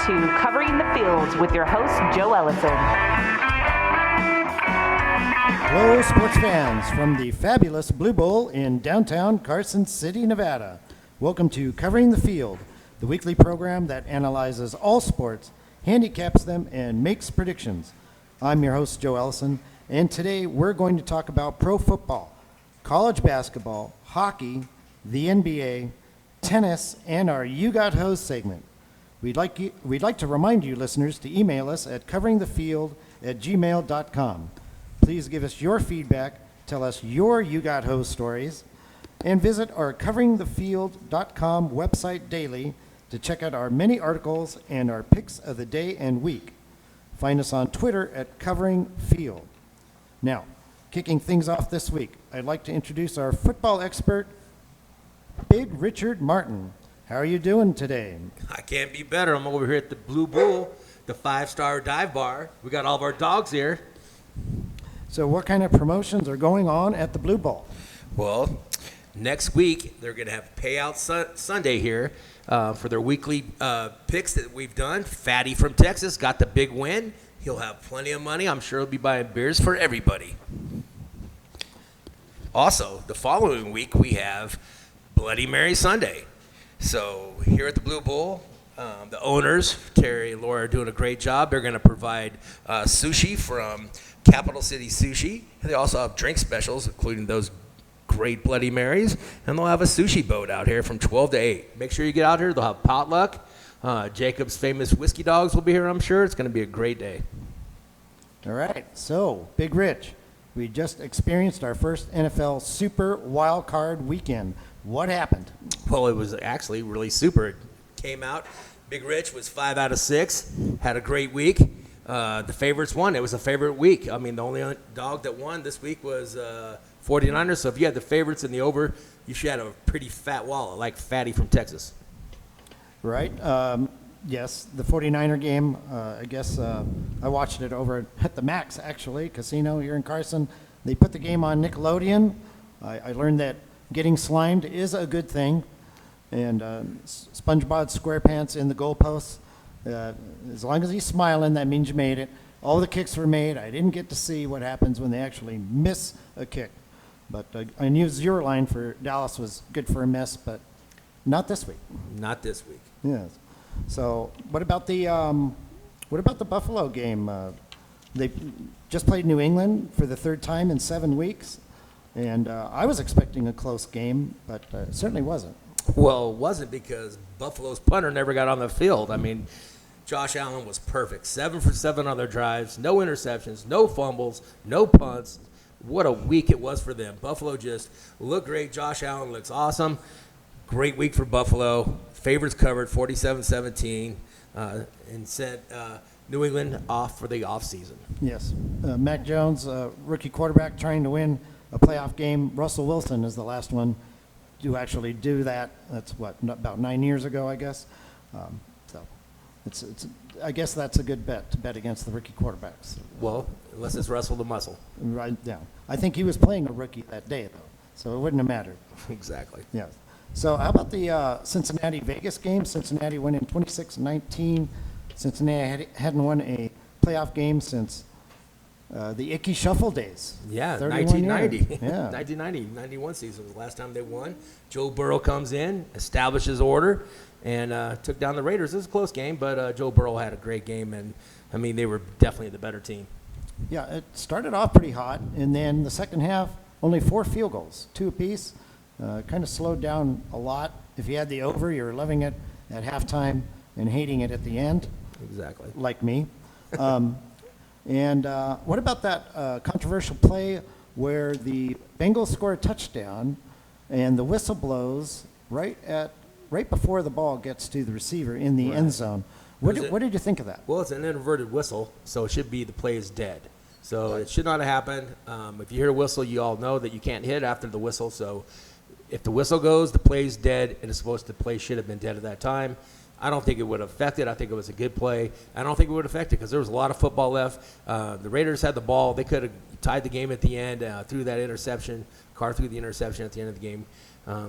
to Covering the Fields with your host, Joe Ellison. Hello, sports fans from the fabulous Blue Bowl in downtown Carson City, Nevada. Welcome to Covering the Field, the weekly program that analyzes all sports, handicaps them, and makes predictions. I'm your host, Joe Ellison, and today we're going to talk about pro football, college basketball, hockey, the NBA, tennis, and our You Got Hose segment. We'd like to remind you, listeners, to email us at coveringthefield@gmail.com. Please give us your feedback, tell us your You Got Hose stories, and visit our coveringthefield.com website daily to check out our many articles and our picks of the day and week. Find us on Twitter at coveringfield. Now, kicking things off this week, I'd like to introduce our football expert, Big Richard Martin. How are you doing today? I can't be better. I'm over here at the Blue Bull, the 5-star dive bar. We got all of our dogs here. So what kind of promotions are going on at the Blue Bowl? Well, next week they're going to have Payout Sunday here for their weekly picks that we've done. Fatty from Texas got the big win. He'll have plenty of money. I'm sure he'll be buying beers for everybody. Also, the following week we have Bloody Mary Sunday. So here at the Blue Bowl, the owners, Terry and Laura, are doing a great job. They're going to provide sushi from Capital City Sushi. They also have drink specials, including those great Bloody Marys. And they'll have a sushi boat out here from 12 to 8. Make sure you get out here. They'll have potluck. Jacob's famous whiskey dogs will be here, I'm sure. It's going to be a great day. All right. So, Big Rich, we just experienced our first NFL Super Wild Card weekend. What happened? Well, it was actually really super. It came out. Big Rich was 5 out of 6. Had a great week. The favorites won. It was a favorite week. I mean, the only dog that won this week was 49ers. So if you had the favorites in the over, you should have a pretty fat wallet, like Fatty from Texas. Right. Yes, the 49er game, I guess I watched it over at the Max, actually, casino here in Carson. They put the game on Nickelodeon. I learned that getting slimed is a good thing. And SpongeBob SquarePants in the goalposts. As long as he's smiling, that means you made it. All the kicks were made. I didn't get to see what happens when they actually miss a kick. But I knew zero line for Dallas was good for a miss, but not this week. Not this week. Yes. So what about the Buffalo game? They just played New England for the third time in 7 weeks, and I was expecting a close game, but it certainly wasn't. Well, it wasn't because Buffalo's punter never got on the field. I mean, Josh Allen was perfect. 7 for 7 on their drives, no interceptions, no fumbles, no punts. What a week it was for them. Buffalo just looked great. Josh Allen looks awesome. Great week for Buffalo. Favorites covered 47-17 and sent New England off for the offseason. Yes. Mac Jones, rookie quarterback, trying to win a playoff game. Russell Wilson is the last one to actually do that. That's about 9 years ago, I guess. So it's I guess that's a good bet to bet against the rookie quarterbacks. Well, unless it's Russell the Muscle. Right down. I think he was playing a rookie that day, though, so it wouldn't have mattered. Exactly. Yes. So how about the Cincinnati-Vegas game? Cincinnati went in 26-19. Cincinnati hadn't won a playoff game since the Icky Shuffle days. Yeah, 1990. 1990. Yeah. 1990, 91 season was the last time they won. Joe Burrow comes in, establishes order, and took down the Raiders. It was a close game, but Joe Burrow had a great game, and, I mean, they were definitely the better team. Yeah, it started off pretty hot, and then the second half, only 4 field goals, 2 apiece. Kind of slowed down a lot. If you had the over, you were loving it at halftime and hating it at the end. Exactly. Like me. And what about that controversial play where the Bengals score a touchdown and the whistle blows right before the ball gets to the receiver in the end zone? What did you think of that? Well, it's an inverted whistle, so it should be the play is dead. So it should not have happened. If you hear a whistle, you all know that you can't hit after the whistle. So if the whistle goes, the play's dead, and it's supposed to play should have been dead at that time. I don't think it would affect it. I think it was a good play. I don't think it would affect it because there was a lot of football left. The Raiders had the ball. They could have tied the game at the end through that interception. Carr threw the interception at the end of the game.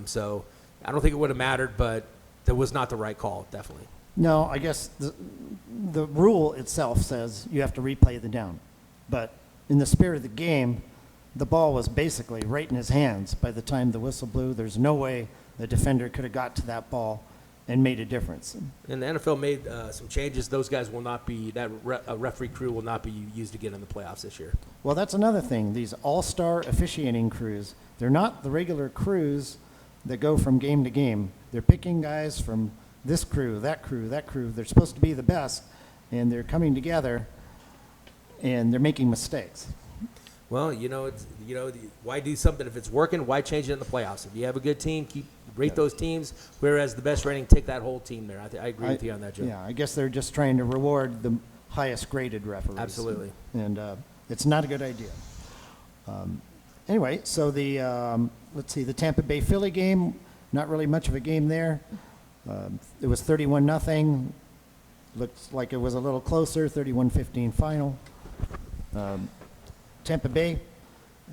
So I don't think it would have mattered, but that was not the right call, definitely. No, I guess the rule itself says you have to replay the down. But in the spirit of the game, the ball was basically right in his hands by the time the whistle blew. There's no way the defender could have got to that ball and made a difference. And the NFL made some changes. Those guys will not be, referee crew will not be used again in the playoffs this year. Well, that's another thing. These all-star officiating crews, they're not the regular crews that go from game to game. They're picking guys from this crew, that crew, that crew. They're supposed to be the best, and they're coming together, and they're making mistakes. Well, why do something if it's working? Why change it in the playoffs? If you have a good team, rate those teams. Whereas the best rating, take that whole team there. I agree with you on that, Joe. Yeah, I guess they're just trying to reward the highest graded referees. Absolutely. And it's not a good idea. Anyway, so let's see, the Tampa Bay Philly game, not really much of a game there. It was 31-0. Looks like it was a little closer, 31-15 final. Tampa Bay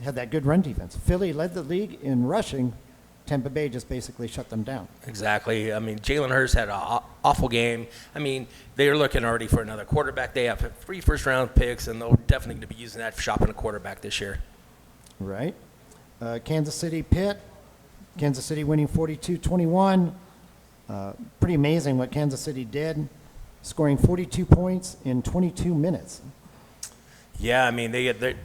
had that good run defense. Philly led the league in rushing. Tampa Bay just basically shut them down. Exactly. I mean, Jalen Hurts had an awful game. I mean, they're looking already for another quarterback. They have 3 first-round picks, and they're definitely going to be using that for shopping a quarterback this year. Right. Kansas City Pitt. Kansas City winning 42-21. Pretty amazing what Kansas City did, scoring 42 points in 22 minutes. Yeah, I mean, they get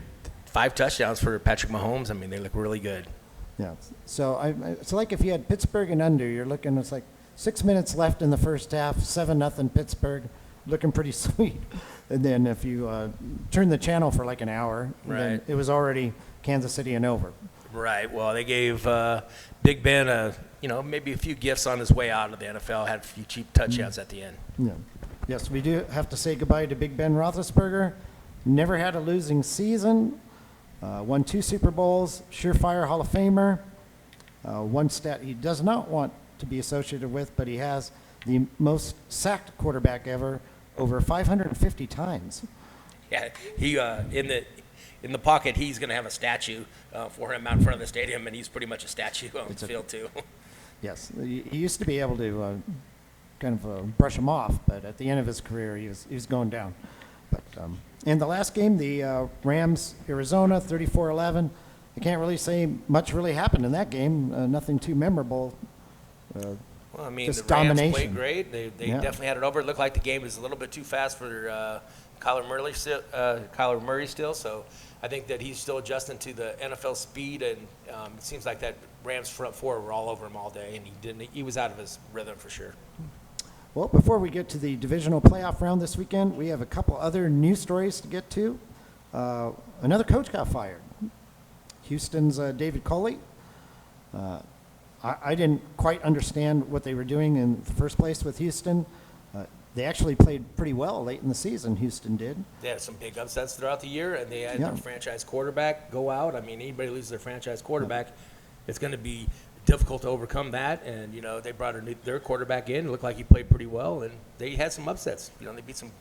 5 touchdowns for Patrick Mahomes. I mean, they look really good. Yeah. So it's like if you had Pittsburgh and under, you're looking, it's like 6 minutes left in the first half, 7-0 Pittsburgh, looking pretty sweet. And then if you turn the channel for like an hour, then it was already Kansas City and over. Right. Well, they gave Big Ben maybe a few gifts on his way out of the NFL. Had a few cheap touchdowns at the end. Yeah. Yes, we do have to say goodbye to Big Ben Roethlisberger. Never had a losing season. Won 2 Super Bowls. Surefire Hall of Famer. One stat he does not want to be associated with, but he has the most sacked quarterback ever, over 550 times. Yeah. He in the pocket, he's going to have a statue for him out in front of the stadium, and he's pretty much a statue on the field, too. Yes. He used to be able to kind of brush him off, but at the end of his career, he was going down. But in the last game, the Rams, Arizona, 34-11. I can't really say much really happened in that game. Nothing too memorable. Well, I mean, just the Rams domination. played great. They definitely had it over. It looked like the game was a little bit too fast for Kyler Murray still. So I think that he's still adjusting to the NFL speed, and it seems like that Rams front 4 were all over him all day, and he was out of his rhythm for sure. Well, before we get to the divisional playoff round this weekend, we have a couple other news stories to get to. Another coach got fired. Houston's David Culley. I didn't quite understand what they were doing in the first place with Houston. They actually played pretty well late in the season, Houston did. They had some big upsets throughout the year, and they had their franchise quarterback go out. I mean, anybody loses their franchise quarterback, it's going to be difficult to overcome that. And, they brought their quarterback in. It looked like he played pretty well, and they had some upsets.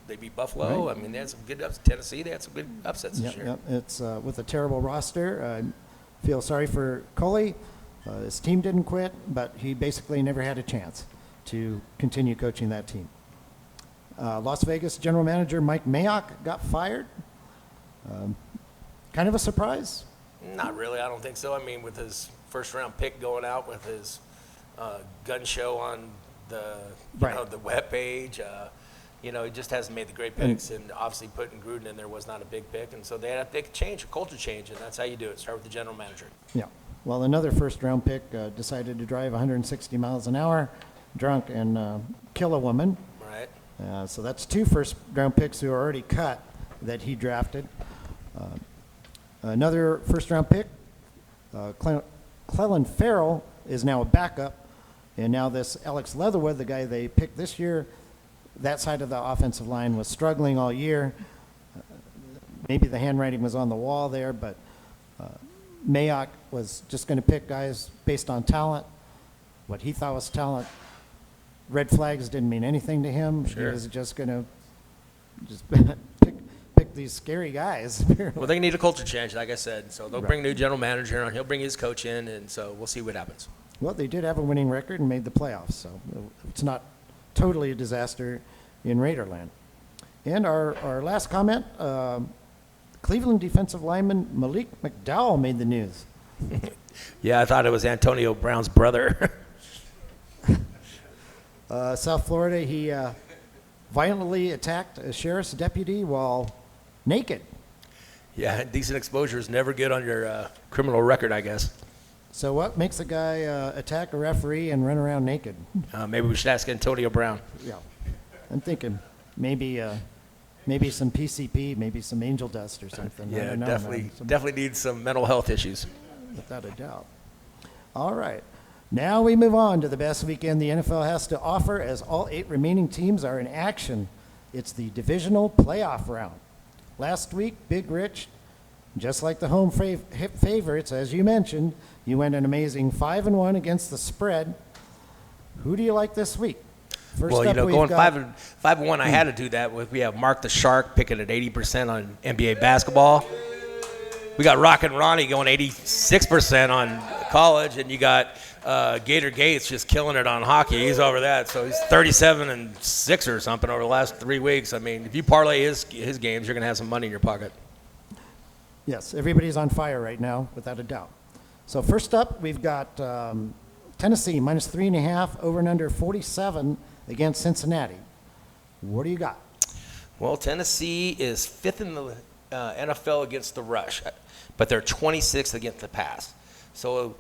They beat Buffalo. Right. I mean, they had some good upsets. Tennessee, they had some good upsets this year. It's with a terrible roster. I feel sorry for Culley. His team didn't quit, but he basically never had a chance to continue coaching that team. Las Vegas general manager Mike Mayock got fired. Kind of a surprise? Not really. I don't think so. I mean, with his first-round pick going out with his gun show on the the web page, he just hasn't made the great picks. And obviously putting Gruden in there was not a big pick. And so they had a big change, a culture change, and that's how you do it. Start with the general manager. Yeah. Well, another first-round pick decided to drive 160 miles an hour drunk and kill a woman. Right. So that's 2 first-round picks who are already cut that he drafted. Another first-round pick, Clelin Ferrell, is now a backup. And now this Alex Leatherwood, the guy they picked this year, that side of the offensive line was struggling all year. Maybe the handwriting was on the wall there, but Mayock was just going to pick guys based on talent, what he thought was talent. Red flags didn't mean anything to him. Sure. He was just going to pick these scary guys. Well, they need a culture change, like I said. So they'll bring a new general manager on. He'll bring his coach in, and so we'll see what happens. Well, they did have a winning record and made the playoffs, so it's not totally a disaster in Raiderland. And our last comment, Cleveland defensive lineman Malik McDowell made the news. Yeah, I thought it was Antonio Brown's brother. South Florida, he violently attacked a sheriff's deputy while naked. Yeah, decent exposure is never good on your criminal record, I guess. So what makes a guy attack a referee and run around naked? Maybe we should ask Antonio Brown. Yeah, I'm thinking maybe some PCP, maybe some angel dust or something. I Yeah, don't know, man. definitely needs some mental health issues. Without a doubt. All right. Now we move on to the best weekend the NFL has to offer as all 8 remaining teams are in action. It's the divisional playoff round. Last week, Big Rich, just like the home favorites, as you mentioned, you went an amazing 5-1 against the spread. Who do you like this week? First Well, up, we've going got 5-1, I had to do that. We have Marc the Shark picking at 80% on NBA basketball. We got Ronnie going 86% on college, and you got Gator Gates just killing it on hockey. He's over that, so he's 37-6 or something over the last 3 weeks. I mean, if you parlay his games, you're going to have some money in your pocket. Yes, everybody's on fire right now, without a doubt. So first up, we've got Tennessee minus 3.5, over and under 47 against Cincinnati. What do you got? Well, Tennessee is 5th in the NFL against the rush, but they're 26th against the pass. So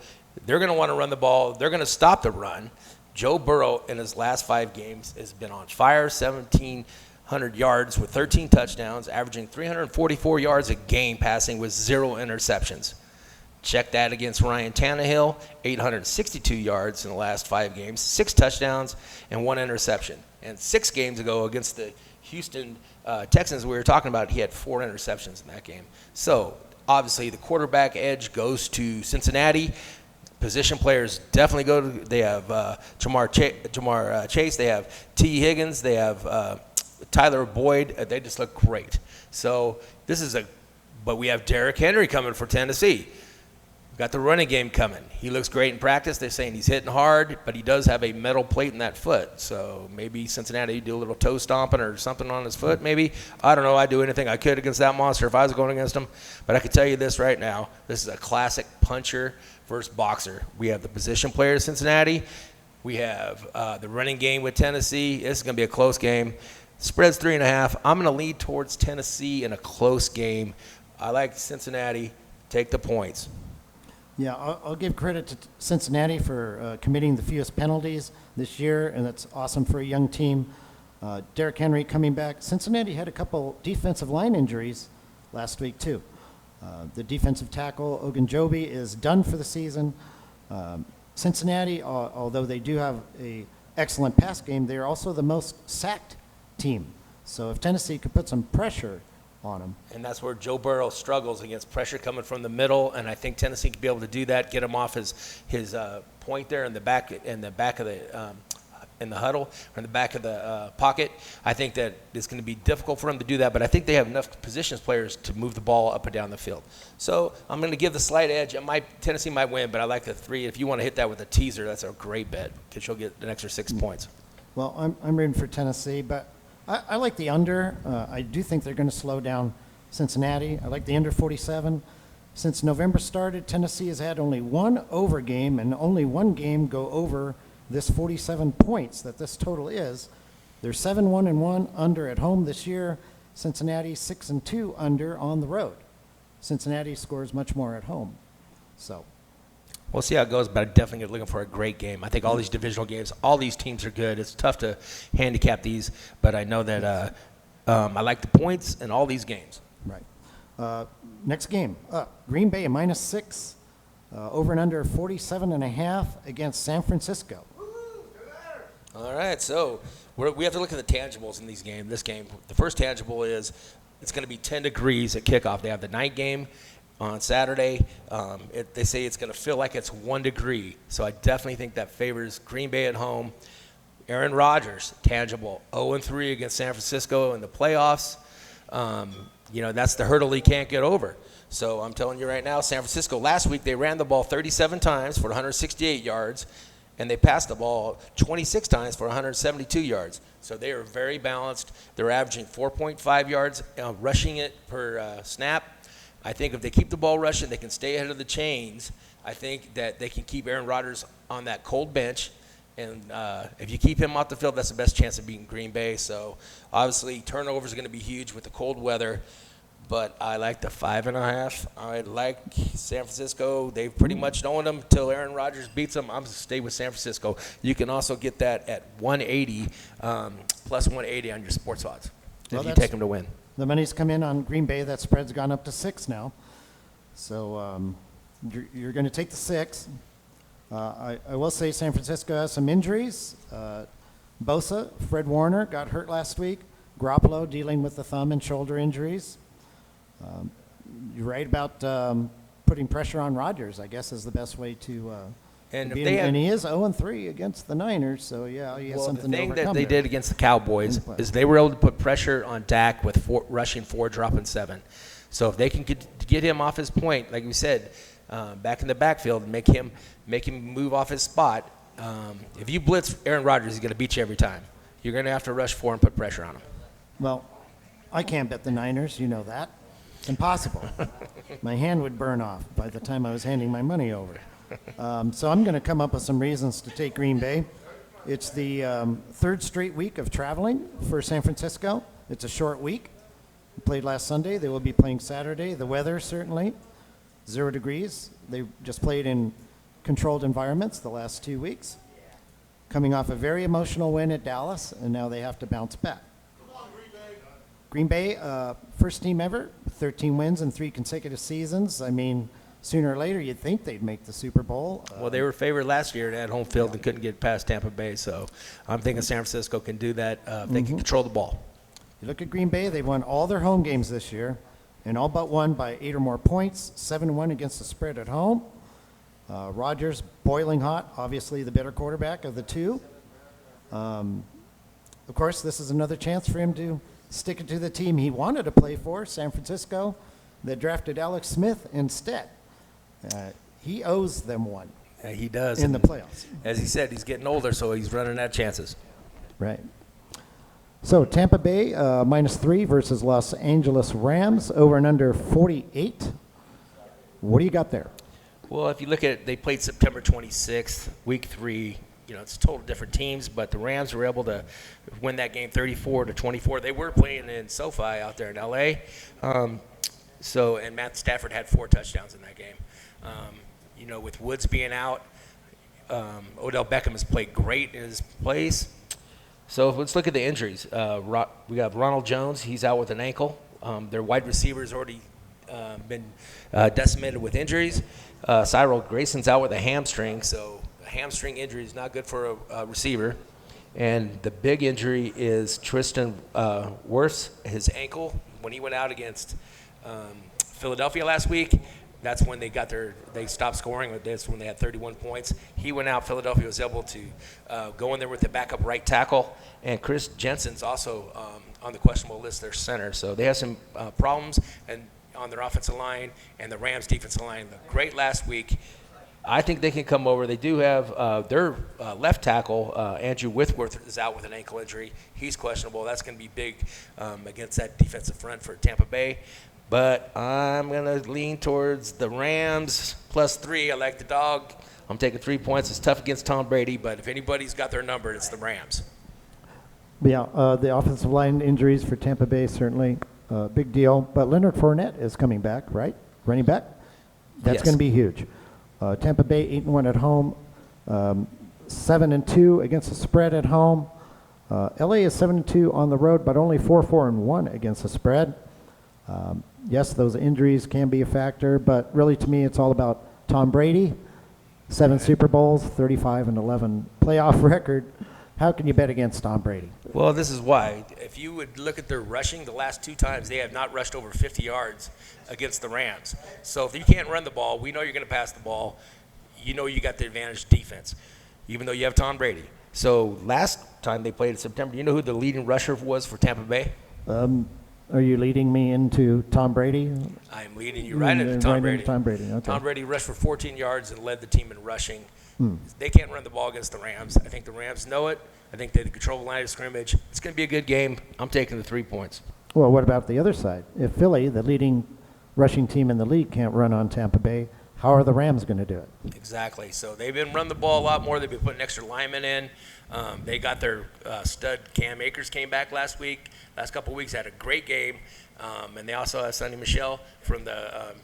they're going to want to run the ball. They're going to stop the run. Joe Burrow in his last 5 games has been on fire, 1,700 yards with 13 touchdowns, averaging 344 yards a game passing with 0 interceptions. Check that against Ryan Tannehill, 862 yards in the last 5 games, 6 touchdowns, and 1 interception. And 6 games ago against the Houston Texans we were talking about, he had 4 interceptions in that game. So obviously the quarterback edge goes to Cincinnati. Position players definitely go to, they have Jamar Chase, they have T. Higgins, they have Tyler Boyd. They just look great. So but we have Derrick Henry coming for Tennessee. We've got the running game coming. He looks great in practice. They're saying he's hitting hard, but he does have a metal plate in that foot. So maybe Cincinnati do a little toe stomping or something on his foot maybe. I don't know. I'd do anything I could against that monster if I was going against him. But I can tell you this right now. This is a classic puncher versus boxer. We have the position players Cincinnati. We have the running game with Tennessee. This is going to be a close game. Spread's 3.5. I'm going to lead towards Tennessee in a close game. I like Cincinnati. Take the points. Yeah, I'll give credit to Cincinnati for committing the fewest penalties this year, and that's awesome for a young team. Derrick Henry coming back. Cincinnati had a couple defensive line injuries last week, too. The defensive tackle, Ogunjobi, is done for the season. Cincinnati, although they do have an excellent pass game, they're also the most sacked team. So if Tennessee could put some pressure on them. And that's where Joe Burrow struggles against pressure coming from the middle, and I think Tennessee could be able to do that, get him off his point there in the back of the in the huddle or in the back of the pocket. I think that it's going to be difficult for him to do that, but I think they have enough positions players to move the ball up and down the field. So I'm going to give the slight edge. Tennessee might win, but I like the 3. If you want to hit that with a teaser, that's a great bet because you'll get an extra 6 points. Well, I'm rooting for Tennessee, but I like the under. I do think they're going to slow down Cincinnati. I like the under 47. Since November started, Tennessee has had only 1 over game and only 1 game go over this 47 points that this total is. They're 7-1-1 under at home this year. Cincinnati 6-2 under on the road. Cincinnati scores much more at home. So we'll see how it goes, but I'm definitely looking for a great game. I think all these divisional games, all these teams are good. It's tough to handicap these, but I know that I like the points in all these games. Right. Next game, Green Bay minus 6, over and under 47.5 against San Francisco. All right, so we have to look at the tangibles in this game. The first tangible is it's going to be 10 degrees at kickoff. They have the night game on Saturday. They say it's going to feel like it's 1 degree, so I definitely think that favors Green Bay at home. Aaron Rodgers, tangible, 0-3 against San Francisco in the playoffs. That's the hurdle he can't get over. So I'm telling you right now, San Francisco, last week they ran the ball 37 times for 168 yards, and they passed the ball 26 times for 172 yards. So they are very balanced. They're averaging 4.5 yards rushing it per snap. I think if they keep the ball rushing, they can stay ahead of the chains. I think that they can keep Aaron Rodgers on that cold bench. And if you keep him off the field, that's the best chance of beating Green Bay. So obviously turnovers are going to be huge with the cold weather. But I like the 5.5. I like San Francisco. They've pretty much known them until Aaron Rodgers beats them. I'm going to stay with San Francisco. You can also get that at 180, plus 180 on your sports odds if you take them to win. The money's come in on Green Bay. That spread's gone up to 6 now. So you're going to take the 6. I will say San Francisco has some injuries. Bosa, Fred Warner got hurt last week. Garoppolo dealing with the thumb and shoulder injuries. You're right about putting pressure on Rodgers, I guess, is the best way to and be if they and he is 0-3 against the Niners, so yeah, he has something to overcome. The thing that they did against the Cowboys is they were able to put pressure on Dak with rushing 4, dropping 7. So if they can get him off his point, like we said, back in the backfield, make him move off his spot. If you blitz Aaron Rodgers, he's going to beat you every time. You're going to have to rush 4 and put pressure on him. Well, I can't bet the Niners, you know that. Impossible. My hand would burn off by the time I was handing my money over. So I'm going to come up with some reasons to take Green Bay. It's the 3rd straight week of traveling for San Francisco. It's a short week. We played last Sunday. They will be playing Saturday. The weather, certainly, 0 degrees. They just played in controlled environments the last 2 weeks. Coming off a very emotional win at Dallas, and now they have to bounce back. Green Bay, first team ever, 13 wins in 3 consecutive seasons. I mean, sooner or later, you'd think they'd make the Super Bowl. Well, they were favored last year at home field and couldn't get past Tampa Bay. So I'm thinking San Francisco can do that if they can control the ball. You look at Green Bay, they won all their home games this year, and all but won by 8 or more points, 7-1 against the spread at home. Rodgers, boiling hot, obviously the better quarterback of the two. Of course, this is another chance for him to stick it to the team he wanted to play for, San Francisco, that drafted Alex Smith instead. He owes them one. Yeah, he does. In the playoffs. As he said, he's getting older, so he's running out of chances. Right. So Tampa Bay, -3 versus Los Angeles Rams, over and under 48. What do you got there? Well, if you look at it, they played September 26th, week 3. You know, it's total different teams, but the Rams were able to win that game 34-24. They were playing in SoFi out there in L.A. And Matt Stafford had 4 touchdowns in that game. You know, with Woods being out, Odell Beckham has played great in his place. So let's look at the injuries. We have Ronald Jones. He's out with an ankle. Their wide receivers already been decimated with injuries. Cyril Grayson's out with a hamstring, so a hamstring injury is not good for a receiver. And the big injury is Tristan Wirfs, his ankle. When he went out against Philadelphia last week, that's when they stopped scoring. That's when they had 31 points. He went out. Philadelphia was able to go in there with the backup right tackle. And Chris Jensen's also on the questionable list, their center. So they have some problems on their offensive line, and the Rams' defensive line looked great last week. I think they can come over. They do have their left tackle, Andrew Whitworth, is out with an ankle injury. He's questionable. That's going to be big against that defensive front for Tampa Bay. But I'm going to lean towards the Rams +3. I like the dog. I'm taking 3 points. It's tough against Tom Brady, but if anybody's got their number, it's the Rams. Yeah, the offensive line injuries for Tampa Bay, certainly a big deal. But Leonard Fournette is coming back, right? Running back? That's going to be huge. Tampa Bay 8-1 at home, 7-2 against the spread at home. LA is 7-2 on the road, but only 4-1 against the spread. Yes, those injuries can be a factor, but really to me it's all about Tom Brady, 7 Super Bowls, 35-11 playoff record. How can you bet against Tom Brady? Well, this is why. If you would look at their rushing, the last 2 times they have not rushed over 50 yards against the Rams. So if you can't run the ball, we know you're going to pass the ball. You know you got the advantage defense, even though you have Tom Brady. So last time they played in September, you know who the leading rusher was for Tampa Bay? Are you leading me into Tom Brady? I'm leading you right into Tom Right Brady. into Tom Brady, okay. Tom Brady rushed for 14 yards and led the team in rushing. They can't run the ball against the Rams. I think the Rams know it. I think they control the line of scrimmage. It's going to be a good game. I'm taking the 3 points. Well, what about the other side? If Philly, the leading rushing team in the league, can't run on Tampa Bay, how are the Rams going to do it? Exactly. So they've been running the ball a lot more. They've been putting extra linemen in. They got their stud Cam Akers came back last week. Last couple of weeks had a great game. And they also have Sonny Michel from the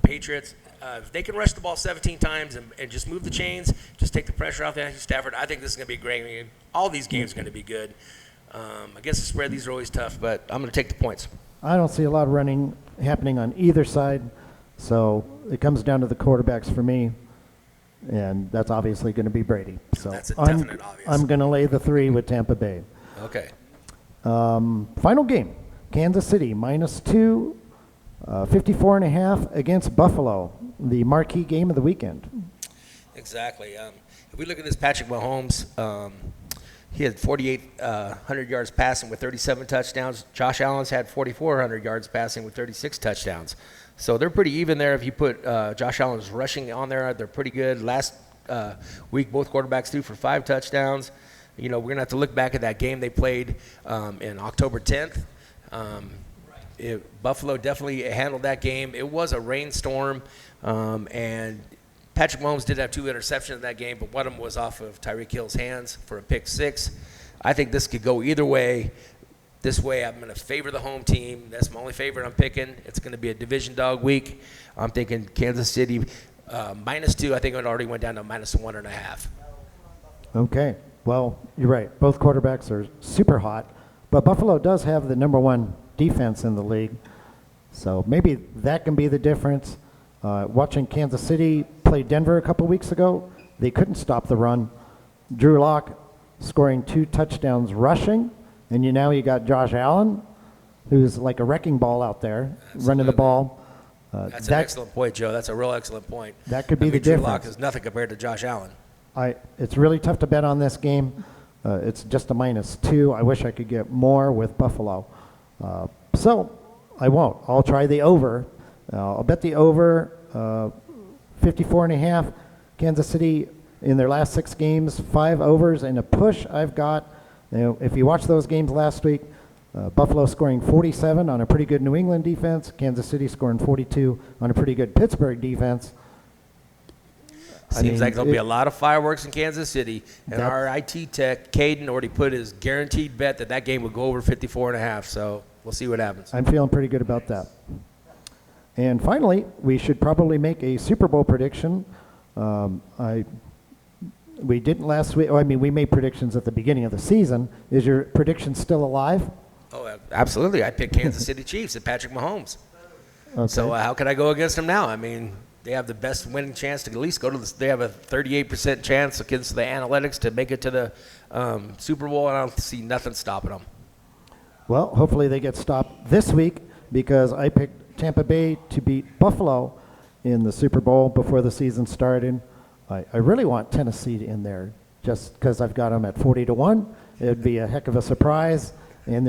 Patriots. If they can rush the ball 17 times and just move the chains, just take the pressure off Matthew Stafford, I think this is going to be a great game. All these games are going to be good. I guess the spread, these are always tough, but I'm going to take the points. I don't see a lot of running happening on either side, so it comes down to the quarterbacks for me, and that's obviously going to be Brady. So That's a definite obvious. I'm going to lay the 3 with Tampa Bay. Okay. Final game, Kansas City -2, 54.5 against Buffalo, the marquee game of the weekend. Exactly. If we look at this Patrick Mahomes, he had 4,800 yards passing with 37 touchdowns. Josh Allen's had 4,400 yards passing with 36 touchdowns. So they're pretty even there. If you put Josh Allen's rushing on there, they're pretty good. Last week, both quarterbacks threw for 5 touchdowns. You know, we're going to have to look back at that game they played in October 10th. Buffalo definitely handled that game. It was a rainstorm, and Patrick Mahomes did have 2 interceptions in that game, but one of them was off of Tyreek Hill's hands for a pick 6. I think this could go either way. This way, I'm going to favor the home team. That's my only favorite I'm picking. It's going to be a division dog week. I'm thinking Kansas City -2. I think it already went down to -1.5. Okay. Well, you're right. Both quarterbacks are super hot, but Buffalo does have the number 1 defense in the league, so maybe that can be the difference. Watching Kansas City play Denver a couple weeks ago, they couldn't stop the run. Drew Lock scoring 2 touchdowns rushing, and now you got Josh Allen, who's like a wrecking ball out there, running the ball. That's an excellent point, Joe. That's a real excellent point. That could be the Drew difference. Lock is nothing compared to Josh Allen. It's really tough to bet on this game. It's just a -2. I wish I could get more with Buffalo. So I won't. I'll try the over. I'll bet the over 54.5. Kansas City in their last 6 games, 5 overs and a push. I've got, if you watch those games last week, Buffalo scoring 47 on a pretty good New England defense. Kansas City scoring 42 on a pretty good Pittsburgh defense. Seems like there'll be a lot of fireworks in Kansas City, and our IT tech, Caden, already put his guaranteed bet that game would go over 54.5, so we'll see what happens. I'm feeling pretty good about that. And finally, we should probably make a Super Bowl prediction. We didn't last week. We made predictions at the beginning of the season. Is your prediction still alive? Oh, absolutely. I picked Kansas City Chiefs and Patrick Mahomes. Okay. So how could I go against them now? I mean, they have the best winning chance to at least go to they have a 38% chance against the analytics to make it to the Super Bowl, and I don't see nothing stopping them. Well, hopefully they get stopped this week, because I picked Tampa Bay to beat Buffalo in the Super Bowl before the season started. I really want Tennessee in there just because I've got them at 40-1. It would be a heck of a surprise, and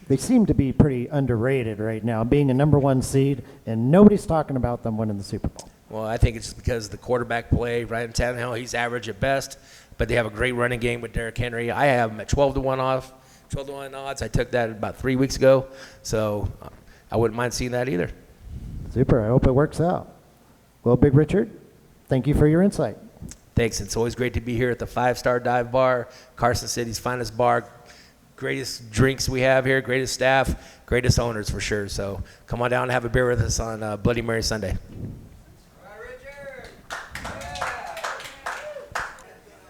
they seem to be pretty underrated right now, being a number 1 seed, and nobody's talking about them winning the Super Bowl. Well, I think it's because the quarterback play, Ryan Tannehill, he's average at best, but they have a great running game with Derrick Henry. I have them at 12-1 odds. I took that about 3 weeks ago, so I wouldn't mind seeing that either. Super. I hope it works out. Well, Big Richard, thank you for your insight. Thanks. It's always great to be here at the 5-Star Dive Bar, Carson City's finest bar. Greatest drinks we have here, greatest staff, greatest owners for sure. So come on down and have a beer with us on Bloody Mary Sunday.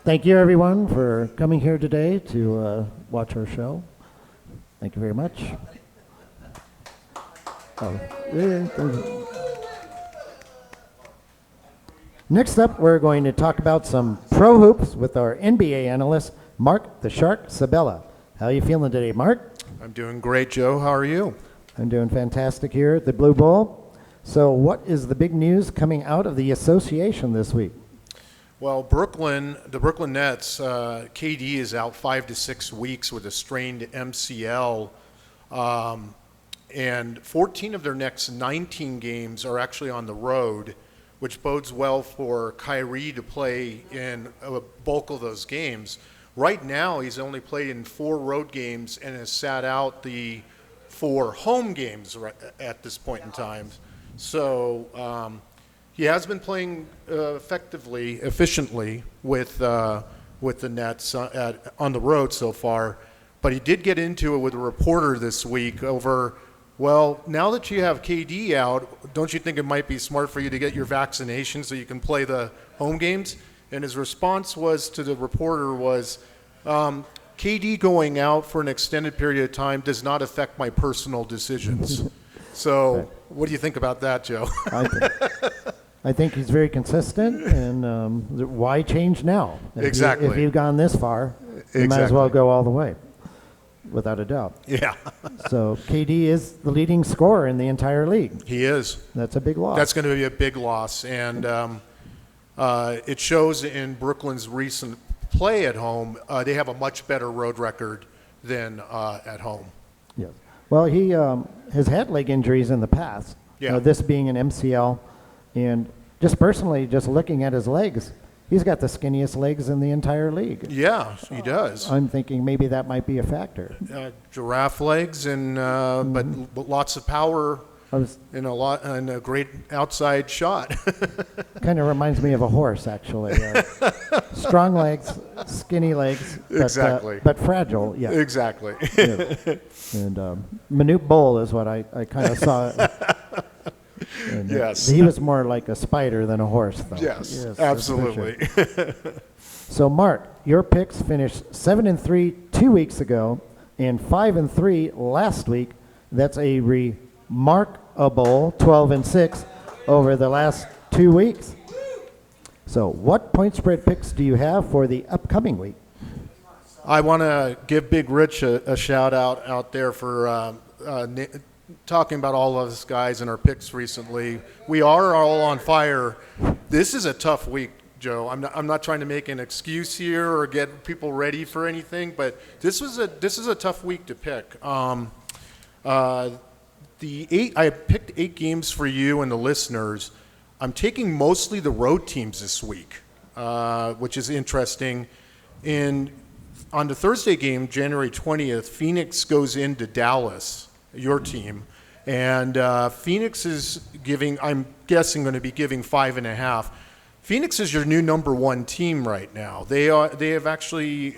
Thank you, everyone, for coming here today to watch our show. Thank you very much. Next up, we're going to talk about some pro hoops with our NBA analyst, Marc the Shark Sabella. How are you feeling today, Marc? I'm doing great, Joe. How are you? I'm doing fantastic here at the Blue Bowl. So what is the big news coming out of the association this week? Well, the Brooklyn Nets, KD is out 5 to 6 weeks with a strained MCL. and 14 of their next 19 games are actually on the road, which bodes well for Kyrie to play in a bulk of those games. Right now, he's only played in 4 road games and has sat out the 4 home games at this point in time. So he has been playing efficiently with the Nets on the road so far. But he did get into it with a reporter this week over, well, now that you have KD out, don't you think it might be smart for you to get your vaccination so you can play the home games? And his response to the reporter was, KD going out for an extended period of time does not affect my personal decisions. So what do you think about that, Joe? I think he's very consistent, and why change now? Exactly. If you've gone this far, you might as well go all the way, without a doubt. Yeah. So KD is the leading scorer in the entire league. He is. That's a big loss. That's going to be a big loss, and it shows in Brooklyn's recent play at home. They have a much better road record than at home. Yes. Well, he has had leg injuries in the past. Yeah. This being an MCL, and just personally, just looking at his legs, he's got the skinniest legs in the entire league. Yeah, he does. I'm thinking maybe that might be a factor. Giraffe legs, and but lots of power and a great outside shot. Kind of reminds me of a horse, actually. Strong legs, skinny legs, but, Exactly. But fragile. Yeah. Exactly. Yeah. And Manute Bol is what I kind of saw. And, Yes. He was more like a spider than a horse, though. Yes, that's absolutely. for sure. So, Marc, your picks finished 7-3 2 weeks ago and 5-3 last week. That's a remarkable 12-6 over the last 2 weeks. So, what point spread picks do you have for the upcoming week? I want to give Big Rich a shout out there for talking about all of us guys and our picks recently. We are all on fire. This is a tough week, Joe. I'm not trying to make an excuse here or get people ready for anything, but this is a tough week to pick. I picked 8 games for you and the listeners. I'm taking mostly the road teams this week, which is interesting. On the Thursday game, January 20th, Phoenix goes into Dallas, your team, and Phoenix is I'm guessing, going to be giving 5.5. Phoenix is your new number 1 team right now. They have actually,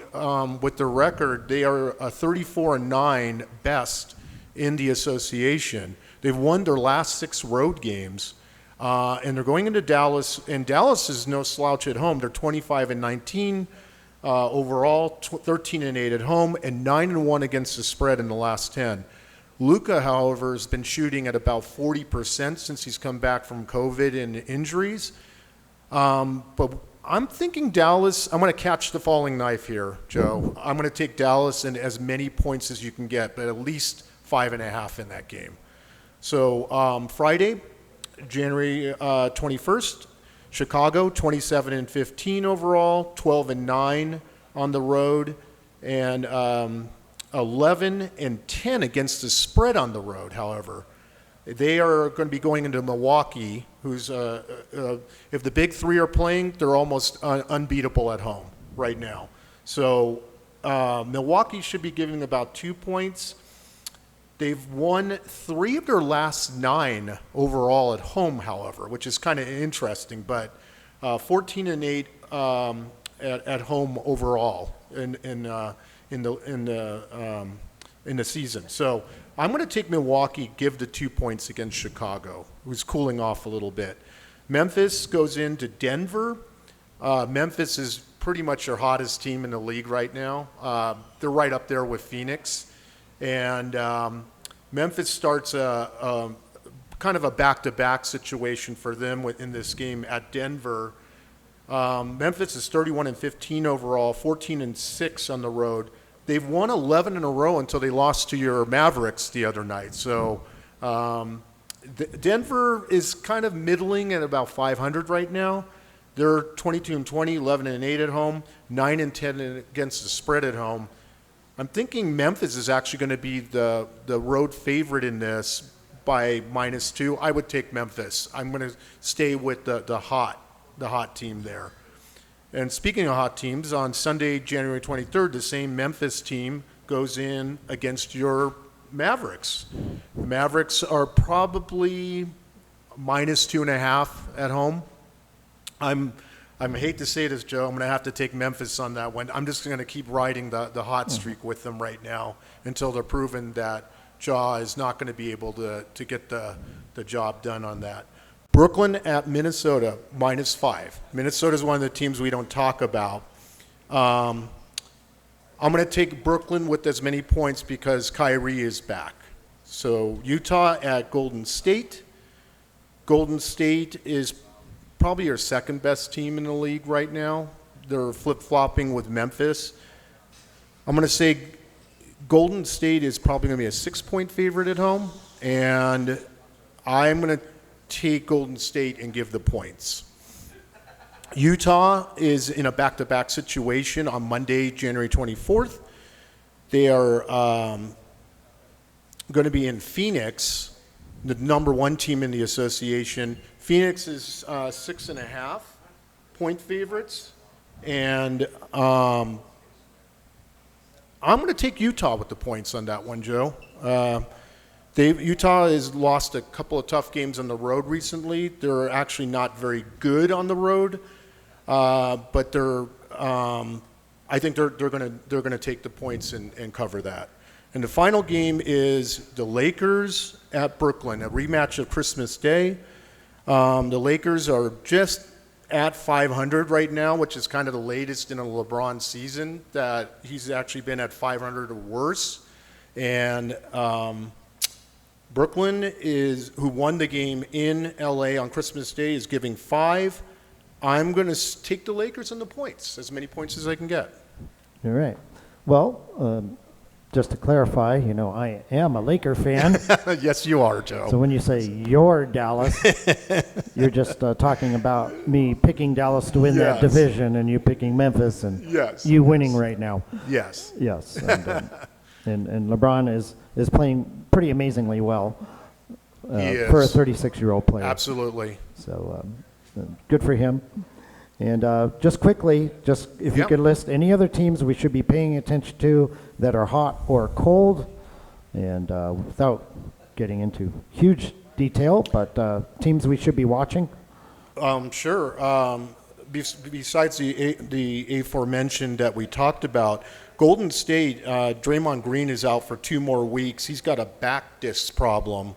with their record, they are a 34-9 best in the association. They've won their last 6 road games, and they're going into Dallas, and Dallas is no slouch at home. They're 25-19 overall, 13-8 at home, and 9-1 against the spread in the last 10. Luka, however, has been shooting at about 40% since he's come back from COVID and injuries. But I'm thinking Dallas. I'm going to catch the falling knife here, Joe. I'm going to take Dallas in as many points as you can get, but at least 5.5 in that game. So Friday, January 21st, Chicago, 27-15 overall, 12-9 on the road, and 11-10 against the spread on the road. However, they are going to be going into Milwaukee, who's if the big 3 are playing, they're almost unbeatable at home right now. So Milwaukee should be giving about 2 points. They've won 3 of their last 9 overall at home, however, which is kind of interesting. But 14-8 at home overall in the season. So I'm going to take Milwaukee, give the 2 points against Chicago, who's cooling off a little bit. Memphis goes into Denver. Memphis is pretty much your hottest team in the league right now. They're right up there with Phoenix. And Memphis starts a kind of a back-to-back situation for them in this game at Denver. Memphis is 31-15 overall, 14-6 on the road. They've won 11 in a row until they lost to your Mavericks the other night. So Denver is kind of middling at about 500 right now. They're 22-20, 11-8 at home, 9-10 against the spread at home. I'm thinking Memphis is actually going to be the road favorite in this by -2. I would take Memphis. I'm going to stay with the hot team there. And speaking of hot teams, on Sunday, January 23rd, the same Memphis team goes in against your Mavericks. The Mavericks are probably -2.5 at home. I hate to say this, Joe. I'm going to have to take Memphis on that one. I'm just going to keep riding the hot streak with them right now until they're proven that Ja is not going to be able to get the job done on that. Brooklyn at Minnesota, -5. Minnesota is one of the teams we don't talk about. I'm going to take Brooklyn with as many points because Kyrie is back. So Utah at Golden State. Golden State is probably your second best team in the league right now. They're flip-flopping with Memphis. I'm going to say Golden State is probably going to be a 6-point favorite at home, and I'm going to take Golden State and give the points. Utah is in a back-to-back situation on Monday, January 24th. They are going to be in Phoenix, the number one team in the association. Phoenix is 6.5-point favorites, and I'm going to take Utah with the points on that one, Joe. Utah has lost a couple of tough games on the road recently. They're actually not very good on the road, but I think they're going to take the points and cover that. And the final game is the Lakers at Brooklyn, a rematch of Christmas Day. The Lakers are just at 500 right now, which is kind of the latest in a LeBron season, that he's actually been at 500 or worse. And Brooklyn, who won the game in LA on Christmas Day, is giving 5. I'm going to take the Lakers and the points, as many points as I can get. All right. Well, just to clarify, I am a Laker fan. Yes, you are, Joe. So when you say you're Dallas, you're just talking about me picking Dallas to win that division and you picking Memphis and you winning right now. Yes. Yes. And LeBron is playing pretty amazingly well for a 36-year-old player. Absolutely. So good for him. And just quickly, if you could list any other teams we should be paying attention to that are hot or cold, and without getting into huge detail, but teams we should be watching. Sure. Besides the aforementioned that we talked about, Golden State, Draymond Green is out for 2 more weeks. He's got a back disc problem,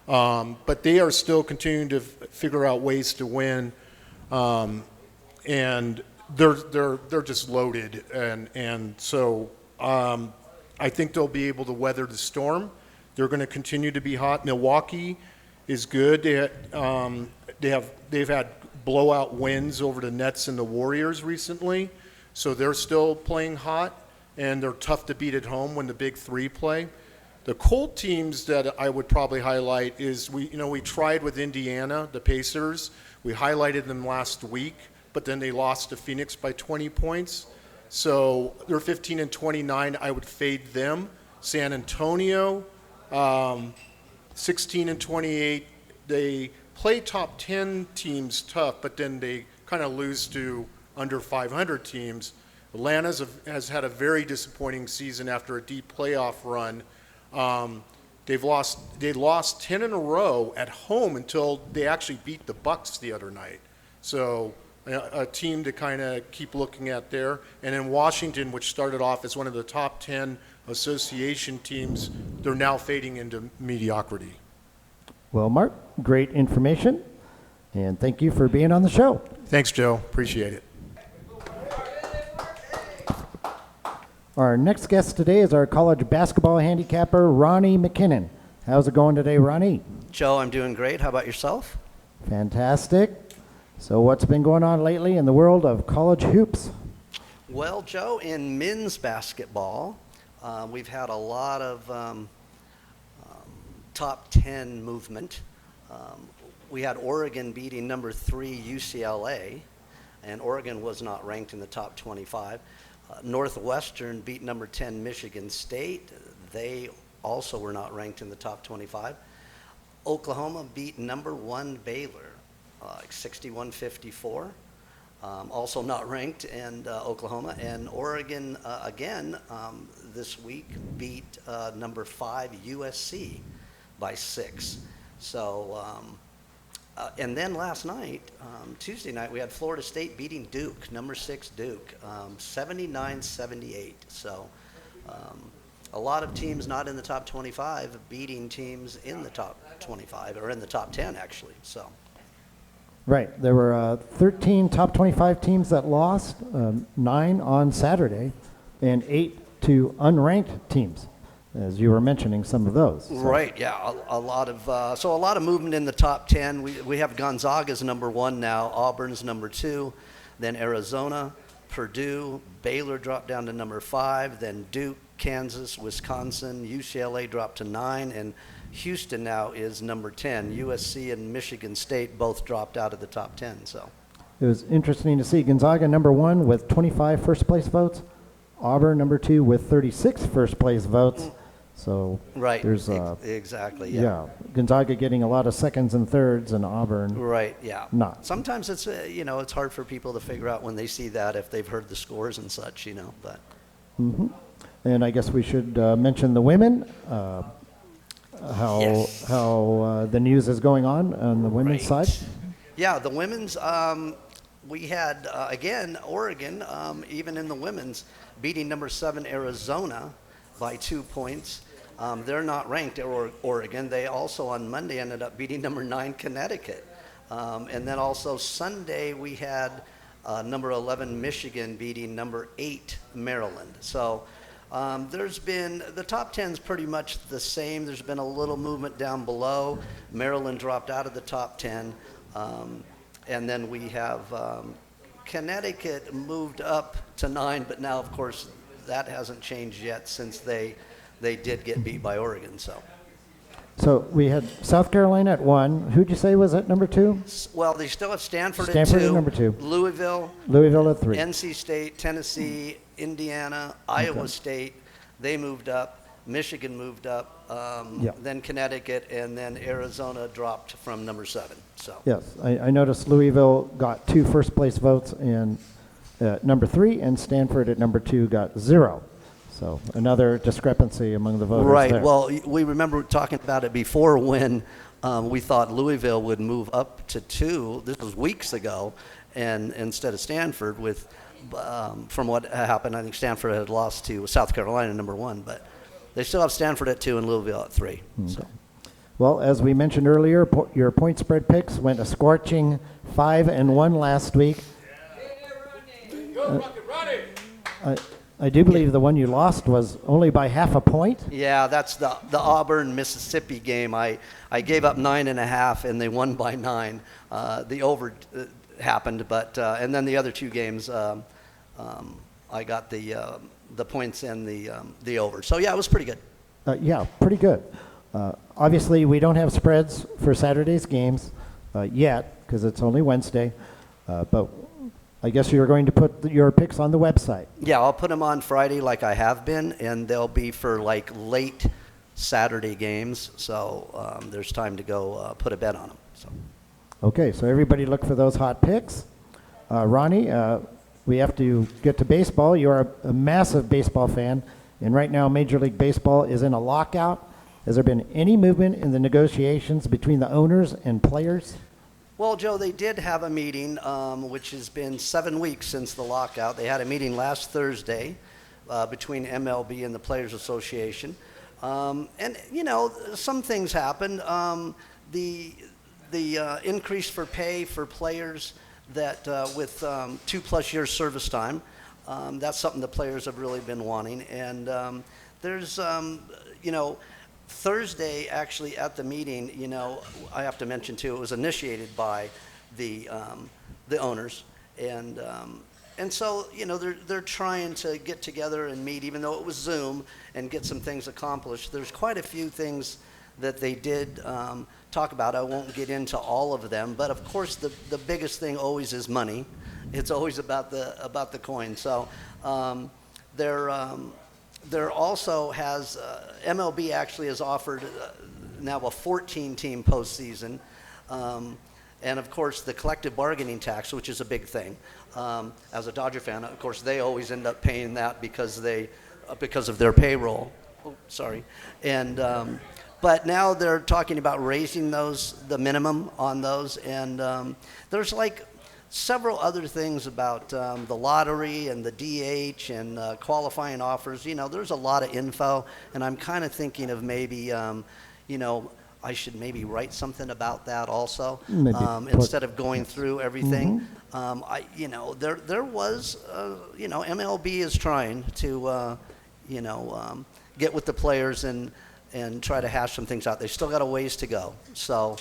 but they are still continuing to figure out ways to win. And they're just loaded, and so I think they'll be able to weather the storm. They're going to continue to be hot. Milwaukee is good. They've had blowout wins over the Nets and the Warriors recently, so they're still playing hot, and they're tough to beat at home when the big three play. The cold teams that I would probably highlight is we tried with Indiana, the Pacers. We highlighted them last week, but then they lost to Phoenix by 20 points. So they're 15-29. I would fade them. San Antonio, 16-28. They play top 10 teams tough, but then they kind of lose to under 500 teams. Atlanta has had a very disappointing season after a deep playoff run. They lost 10 in a row at home until they actually beat the Bucks the other night. So a team to kind of keep looking at there. And in Washington, which started off as one of the top 10 association teams, they're now fading into mediocrity. Well, Marc, great information, and thank you for being on the show. Thanks, Joe. Appreciate it. Our next guest today is our college basketball handicapper, Ronnie McKinnon. How's it going today, Ronnie? Joe, I'm doing great. How about yourself? Fantastic. So what's been going on lately in the world of college hoops? Well, Joe, in men's basketball, we've had a lot of top 10 movement. We had Oregon beating number 3 UCLA, and Oregon was not ranked in the top 25. Northwestern beat number 10 Michigan State. They also were not ranked in the top 25. Oklahoma beat number 1 Baylor, 61-54. Also not ranked, and Oklahoma. And Oregon, again, this week beat number 5 USC by 6. So, and then last night, Tuesday night, we had Florida State beating Duke, number 6 Duke, 79-78. So a lot of teams not in the top 25 beating teams in the top 25, or in the top 10, actually. So. Right. There were 13 top 25 teams that lost, 9 on Saturday, and 8 to unranked teams, as you were mentioning some of those. So. Right. Yeah. A lot of so a lot of movement in the top 10. We have Gonzaga's number 1 now, Auburn's number 2, then Arizona, Purdue, Baylor dropped down to number 5, then Duke, Kansas, Wisconsin, UCLA dropped to 9, and Houston now is number 10. USC and Michigan State both dropped out of the top 10. So it was interesting to see Gonzaga number 1 with 25 first place votes, Auburn number 2 with 36 first place votes. So right, there's exactly. Yeah, Gonzaga getting a lot of seconds and thirds, and Auburn right. Yeah, not. Sometimes it's it's hard for people to figure out when they see that if they've heard the scores and such, but. Mm-hmm. And I guess we should mention the women. How the news is going on the women's side? Yeah, the women's, we had, again, Oregon, even in the women's, beating number 7 Arizona by 2 points. They're not ranked, Oregon. They also on Monday ended up beating number 9 Connecticut. And then also Sunday we had number 11 Michigan beating number 8 Maryland. So there's been, the top 10 is pretty much the same. There's been a little movement down below. Maryland dropped out of the top 10. And then we have Connecticut moved up to 9, but now, of course, that hasn't changed yet since they did get beat by Oregon. So we had South Carolina at 1. Who'd you say was at number 2? Well, they still have Stanford at Stanford 2. At number 2. Louisville at 3. NC State, Tennessee, Indiana, Iowa State, they moved up. Michigan moved up. Then Connecticut, and then Arizona dropped from number 7. So yes, I noticed Louisville got 2 first place votes, and number 3, and Stanford at number 2 got 0. So another discrepancy among the voters. Right. There. Well, we remember talking about it before when we thought Louisville would move up to 2. This was weeks ago, and instead of Stanford, with from what happened, I think Stanford had lost to South Carolina number 1, but they still have Stanford at 2 and Louisville at 3. Okay. So. Well, as we mentioned earlier, your point spread picks went a scorching 5-1 last week. I do believe the one you lost was only by half a point. Yeah, that's the Auburn Mississippi game. I gave up 9.5, and they won by 9. The over happened, but and then the other 2 games, I got the points and the over. So yeah, it was pretty good. Yeah, pretty good. Obviously, we don't have spreads for Saturday's games yet because it's only Wednesday, but I guess you're going to put your picks on the website. Yeah, I'll put them on Friday like I have been, and they'll be for like late Saturday games. So there's time to go put a bet on them. So. Okay, so everybody look for those hot picks. Ronnie, we have to get to baseball. You're a massive baseball fan, and right now Major League Baseball is in a lockout. Has there been any movement in the negotiations between the owners and players? Well, Joe, they did have a meeting, which has been 7 weeks since the lockout. They had a meeting last Thursday between MLB and the Players Association. And, some things happened. The increase for pay for players that with 2+ years service time, that's something the players have really been wanting. And there's, Thursday, actually, at the meeting, I have to mention too, it was initiated by the owners, and so they're trying to get together and meet, even though it was Zoom, and get some things accomplished. There's quite a few things that they did talk about. I won't get into all of them, but of course the biggest thing always is money. It's always about the coin. So there also has MLB actually has offered now a 14-team postseason. And of course, the collective bargaining tax, which is a big thing. As a Dodger fan, of course, they always end up paying that because of their payroll. Oh, sorry. And but now they're talking about raising the minimum on those. And there's like several other things about the lottery and the DH and qualifying offers. There's a lot of info, and I'm kind of thinking of maybe, I should maybe write something about that also, instead of going through everything. There was, MLB is trying to, get with the players and try to hash some things out. They still got a ways to go. So.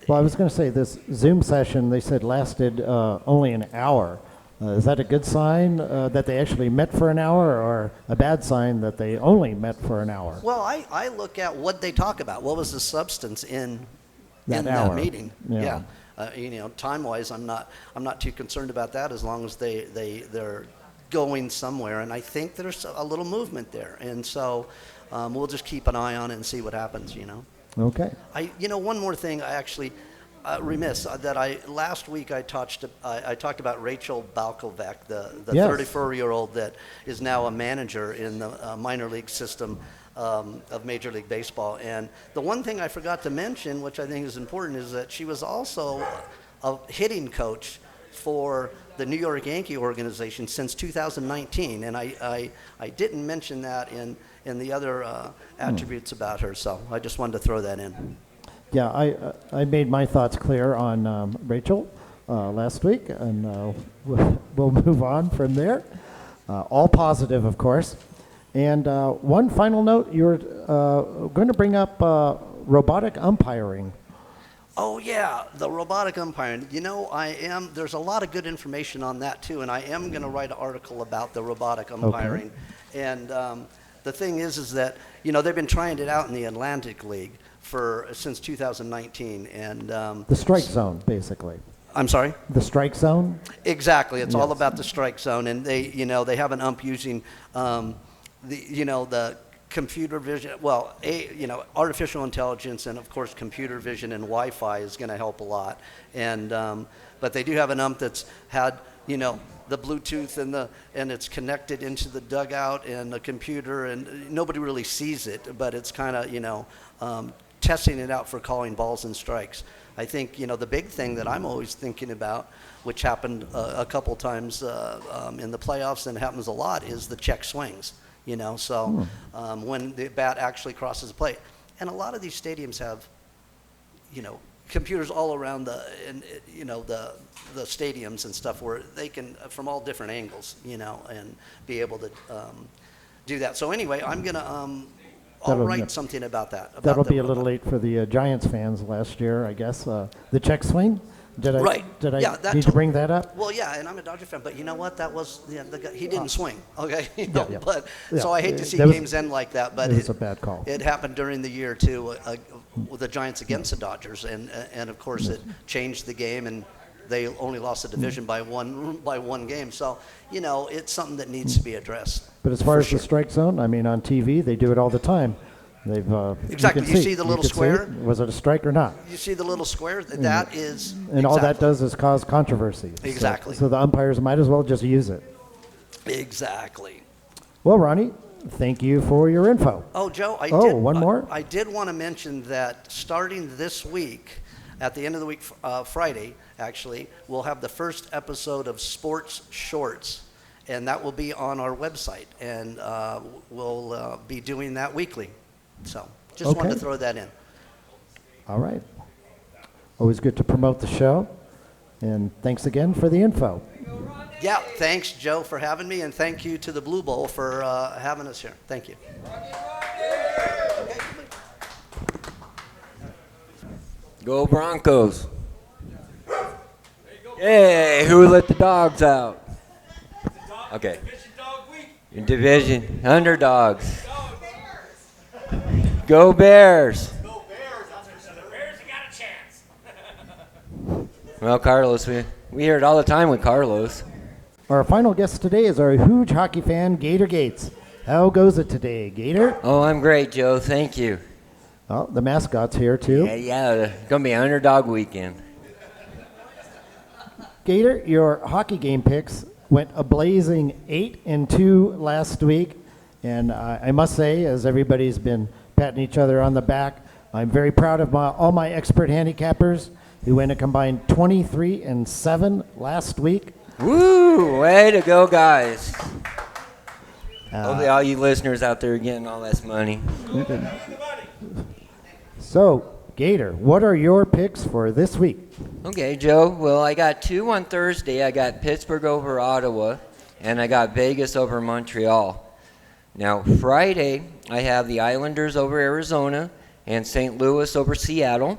Well, I was going to say this Zoom session they said lasted only an hour. Is that a good sign that they actually met for an hour, or a bad sign that they only met for an hour? Well, I look at what they talk about. What was the substance in that that meeting? Yeah. Time-wise, I'm not too concerned about that as long as they're going somewhere. And I think there's a little movement there. And so we'll just keep an eye on it and see what happens. Okay. One more thing. I actually. Remiss that last week I talked about Rachel Balkovec, the Yes. 34-year-old that is now a manager in the minor league system of Major League Baseball. And the one thing I forgot to mention, which I think is important, is that she was also a hitting coach for the New York Yankee organization since 2019. And I didn't mention that in the other attributes about her, so I just wanted to throw that in. Yeah, I made my thoughts clear on Rachel last week, and we'll move on from there. All positive, of course. And one final note, you're going to bring up robotic umpiring. Oh yeah, the robotic umpiring. There's a lot of good information on that too, and I am going to write an article about the robotic umpiring. Okay. And the thing is that they've been trying it out in the Atlantic League since 2019, and the strike zone, basically. I'm sorry? The strike zone? Exactly. It's all about the strike zone, and they have an ump using the computer vision. Well, artificial intelligence, and of course computer vision and Wi-Fi is going to help a lot. And but they do have an ump that's had the Bluetooth and it's connected into the dugout and the computer, and nobody really sees it, but it's kind of testing it out for calling balls and strikes. I think the big thing that I'm always thinking about, which happened a couple times in the playoffs and happens a lot, is the check swings. So when the bat actually crosses the plate, and a lot of these stadiums have computers all around the stadiums and stuff where they can from all different angles and be able to do that. So anyway, I'm gonna I'll write something about that. That'll be a little late for the Giants fans last year, I guess. The check swing? Did I need to bring that up? Well, yeah, and I'm a Dodger fan, but you know what? That was the guy, he didn't swing, okay? But Yeah. So I hate to see games end like that, but it was a bad call. It happened during the year too, with the Giants against the Dodgers, and of course it changed the game, and they only lost the division by one game. So it's something that needs to be addressed. But as far as the strike zone, I mean, on TV they do it all the time. They've exactly. You see the little square? Was it a strike or not? You see the little square? That is. And all that does is cause controversy. Exactly. So the umpires might as well just use it. Exactly. Well, Ronnie, thank you for your info. Oh, Joe, one more? I did want to mention that starting this week, at the end of the week, Friday, actually, we'll have the first episode of Sports Shorts, and that will be on our website, and we'll be doing that weekly. So just wanted to throw that in. All right. Always good to promote the show, and thanks again for the info. Yeah, thanks, Joe, for having me, and thank you to the Blue Bowl for having us here. Thank you. Go Broncos. Hey, who let the dogs out? Okay. Division underdogs. Go Bears. Well, Carlos, we hear it all the time with Carlos. Our final guest today is our huge hockey fan, Gator Gates. How goes it today, Gator? Oh, I'm great, Joe. Thank you. Well, the mascot's here, too. Yeah, gonna be an underdog weekend. Gator, your hockey game picks went a blazing 8-2 last week. And I must say, as everybody's been patting each other on the back, I'm very proud of all my expert handicappers who went a combined 23-7 last week. Woo! Way to go, guys. Hopefully all you listeners out there are getting all this money. So, Gator, what are your picks for this week? Okay, Joe. Well, I got 2 on Thursday. I got Pittsburgh over Ottawa, and I got Vegas over Montreal. Now, Friday, I have the Islanders over Arizona and St. Louis over Seattle.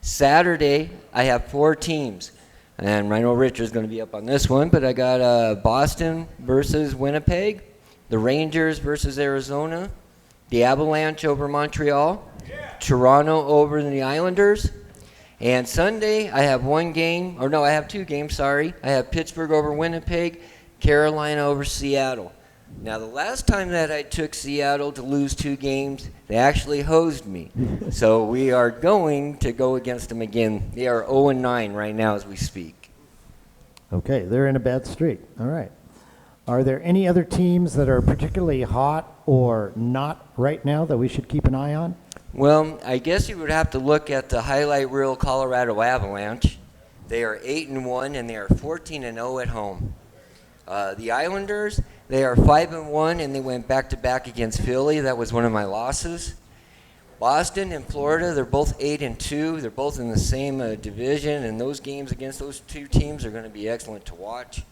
Saturday, I have 4 teams. And I know Richard's going to be up on this one, but I got Boston versus Winnipeg, the Rangers versus Arizona, the Avalanche over Montreal, Toronto over the Islanders. And Sunday, I have I have 2 games, sorry. I have Pittsburgh over Winnipeg, Carolina over Seattle. Now, the last time that I took Seattle to lose 2 games, they actually hosed me. So we are going to go against them again. They are 0-9 right now as we speak. Okay, they're in a bad streak. All right. Are there any other teams that are particularly hot or not right now that we should keep an eye on? Well, I guess you would have to look at the highlight reel Colorado Avalanche. They are 8-1 and they are 14-0 at home. The Islanders, they are 5-1 and they went back-to-back against Philly. That was one of my losses. Boston and Florida, they're both 8-2. They're both in the same division, and those games against those 2 teams are going to be excellent to watch.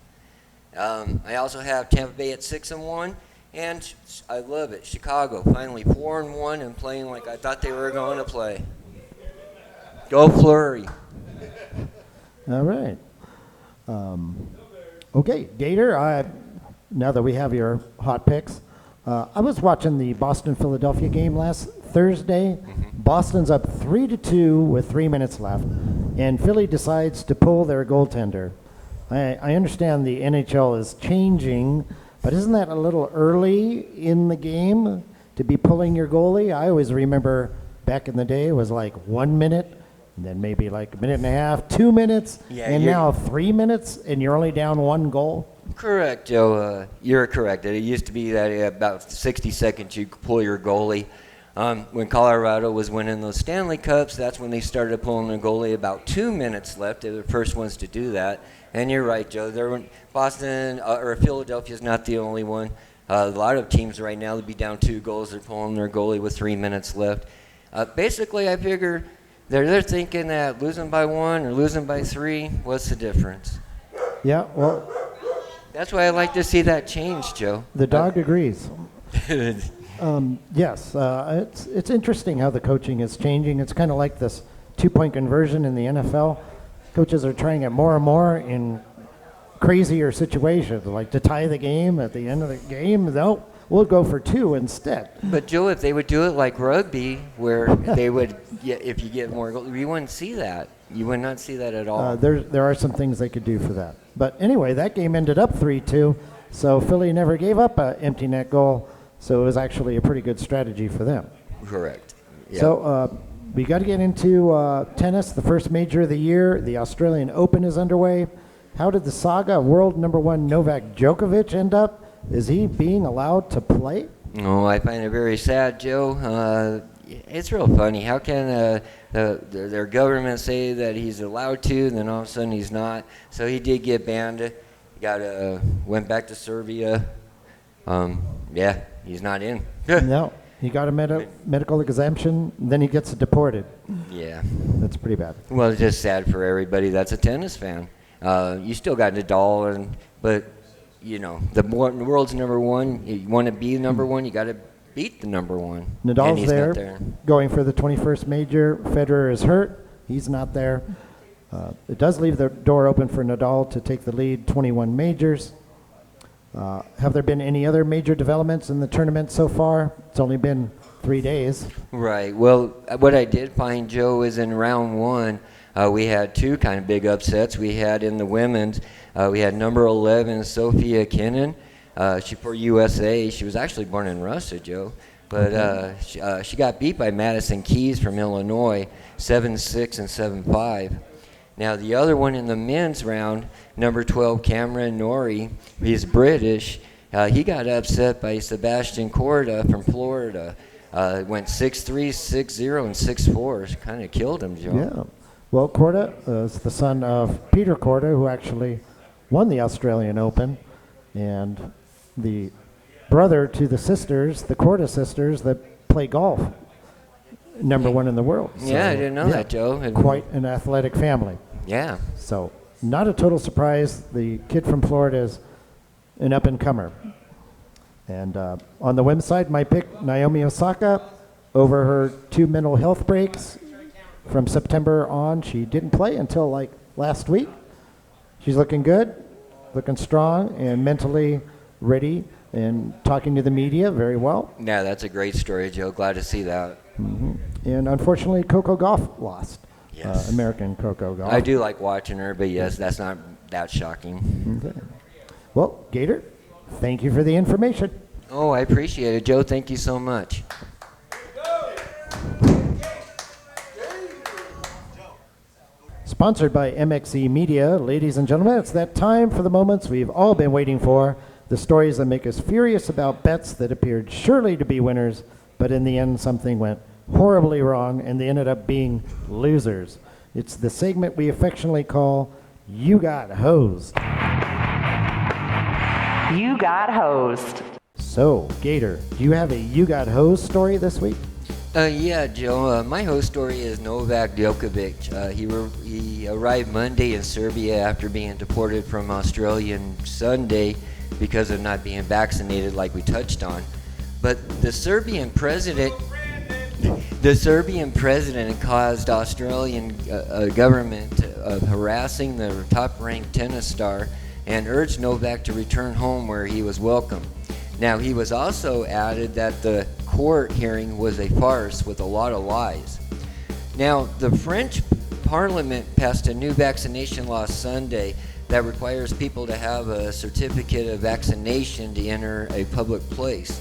I also have Tampa Bay at 6-1, and I love it. Chicago finally 4-1 and playing like I thought they were going to play. Go Flurry. All right. Okay, Gator, now that we have your hot picks, I was watching the Boston-Philadelphia game last Thursday. Boston's up 3-2 with 3 minutes left, and Philly decides to pull their goaltender. I understand the NHL is changing, but isn't that a little early in the game to be pulling your goalie? I always remember back in the day it was like 1 minute, and then maybe like a minute and a half, 2 minutes, and now 3 minutes, and you're only down 1 goal. Correct, Joe. You're correct. It used to be that about 60 seconds you could pull your goalie. When Colorado was winning those Stanley Cups, that's when they started pulling their goalie about 2 minutes left. They were the first ones to do that. And you're right, Joe. Boston or Philadelphia is not the only one. A lot of teams right now, they'd be down 2 goals. They're pulling their goalie with 3 minutes left. Basically, I figure they're thinking that losing by 1 or losing by 3, what's the difference? Yeah, well, That's why I like to see that change, Joe. the dog agrees. Yes, it's interesting how the coaching is changing. It's kind of like this 2-point conversion in the NFL. Coaches are trying it more and more in crazier situations, like to tie the game at the end of the game. No, we'll go for 2 instead. But Joe, if they would do it like rugby, where they would, if you get more goals, you wouldn't see that. You would not see that at all. There are some things they could do for that. But anyway, that game ended up 3-2, so Philly never gave up an empty net goal, so it was actually a pretty good strategy for them. Correct. Yep. So we got to get into tennis, the first major of the year. The Australian Open is underway. How did the saga of world number 1 Novak Djokovic end up? Is he being allowed to play? Oh, I find it very sad, Joe. It's real funny. How can their government say that he's allowed to, and then all of a sudden he's not? So he did get banned. He went back to Serbia. He's not in. No, he got a medical exemption, then he gets deported. Yeah. That's pretty bad. Well, it's just sad for everybody that's a tennis fan. You still got Nadal, but you know the world's number 1. You want to be number 1, you got to beat the number 1. Nadal's there, going for the 21st major. Federer is hurt. He's not there. It does leave the door open for Nadal to take the lead 21 majors. Have there been any other major developments in the tournament so far? It's only been 3 days. Right. Well, what I did find, Joe, is in round 1, We had two kind of big upsets. We had in the women's, we had number 11, Sophia McKinnon. She for USA. She was actually born in Russia, Joe. But she got beat by Madison Keys from Illinois, 7-6 and 7-5. Now the other one in the men's round, number 12, Cameron Nori, he's British. He got upset by Sebastian Corda from Florida. Went 6-3, 6-0, and 6-4. Kind of killed him, Joe. Yeah. Well, Corda is the son of Peter Corda, who actually won the Australian Open, and the brother to the sisters, the Corda sisters, that play golf, number one in the world. Yeah, I didn't know that, Joe. Quite an athletic family. Yeah. So not a total surprise. The kid from Florida is an up-and-comer. And on the women's side, my pick, Naomi Osaka, over her 2 mental health breaks from September on. She didn't play until like last week. She's looking good, looking strong, and mentally ready and talking to the media very well. Yeah, that's a great story, Joe. Glad to see that. Mm-hmm. And unfortunately, Coco Gauff lost. Yes. American Coco Gauff. I do like watching her, but yes, that's not that shocking. Okay. Well, Gator, thank you for the information. Oh, I appreciate it, Joe. Thank you so much. Sponsored by MXE Media, ladies and gentlemen, it's that time for the moments we've all been waiting for. The stories that make us furious about bets that appeared surely to be winners, but in the end something went horribly wrong and they ended up being losers. It's the segment we affectionately call You Got Hosed. You got hosed. So, Gator, do you have a You Got Hosed story this week? Yeah, Joe. My host story is Novak Djokovic. He arrived Monday in Serbia after being deported from Australia on Sunday because of not being vaccinated, like we touched on. But the Serbian president caused Australian government of harassing the top-ranked tennis star and urged Novak to return home where he was welcome. Now, he was also added that the court hearing was a farce with a lot of lies. Now, the French Parliament passed a new vaccination law Sunday that requires people to have a certificate of vaccination to enter a public place.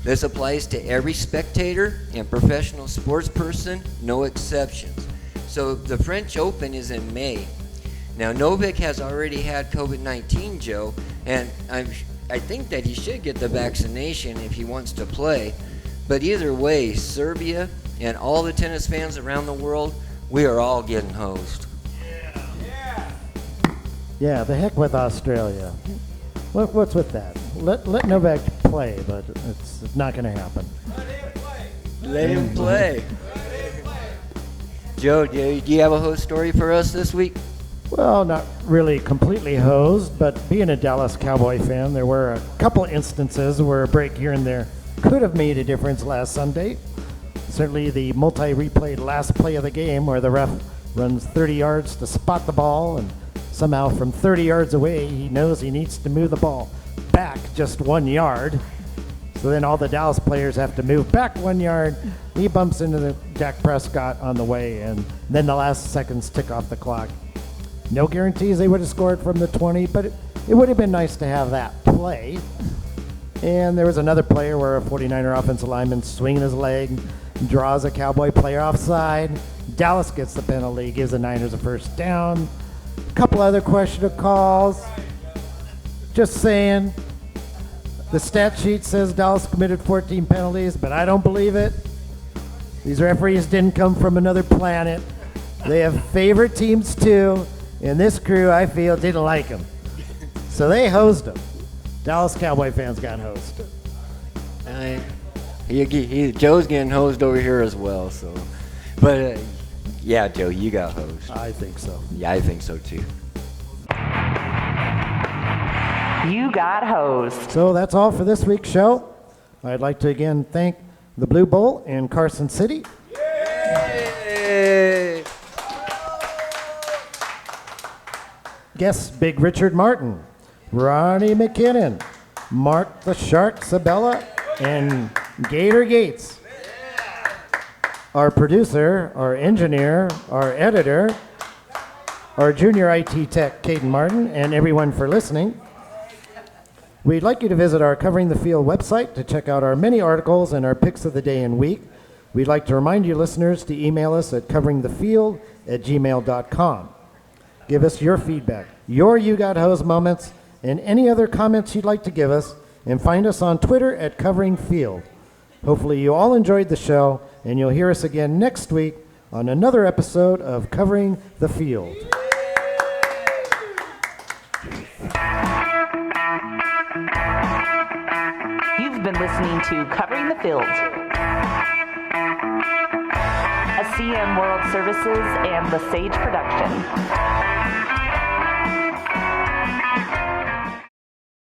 This applies to every spectator and professional sports person, no exceptions. So the French Open is in May. Now, Novak has already had COVID-19, Joe, and I think that he should get the vaccination if he wants to play. But either way, Serbia and all the tennis fans around the world, we are all getting hosed. Yeah, the heck with Australia. What's with that? Let Novak play, but it's not going to happen. Let him play. Joe, do you have a host story for us this week? Well, not really completely hosed, but being a Dallas Cowboy fan, there were a couple instances where a break here and there could have made a difference last Sunday. Certainly the multi-replayed last play of the game where the ref runs 30 yards to spot the ball, and somehow from 30 yards away he knows he needs to move the ball back just 1 yard. So then all the Dallas players have to move back 1 yard. He bumps into the Dak Prescott on the way, and then the last seconds tick off the clock. No guarantees they would have scored from the 20, but it would have been nice to have that play. And there was another player where a 49er offensive lineman swinging his leg, draws a Cowboy player offside. Dallas gets the penalty, gives the Niners a first down. A couple other questionable calls. Just saying. The stat sheet says Dallas committed 14 penalties, but I don't believe it. These referees didn't come from another planet. They have favorite teams too. And this crew, I feel, didn't like him. So they hosed him. Dallas Cowboy fans got hosed. Joe's getting hosed over here as well. So, but yeah, Joe, you got hosed. I think so. Yeah, I think so too. You got hosed. So that's all for this week's show. I'd like to again thank the Blue Bowl in Carson City. Yay! Guests Big Richard Martin, Ronnie McKinnon, Marc the Shark Sabella, and Gator Gates. Our producer, our engineer, our editor, our junior IT tech, Caden Martin, and everyone for listening. We'd like you to visit our Covering the Field website to check out our many articles and our picks of the day and week. We'd like to remind you listeners to email us at coveringthefield@gmail.com. Give us your feedback, your You Got Hose moments, and any other comments you'd like to give us, and find us on Twitter at Covering Field. Hopefully you all enjoyed the show, and you'll hear us again next week on another episode of Covering the Field. You've been listening to Covering the Field, a CM World Services and the Sage production.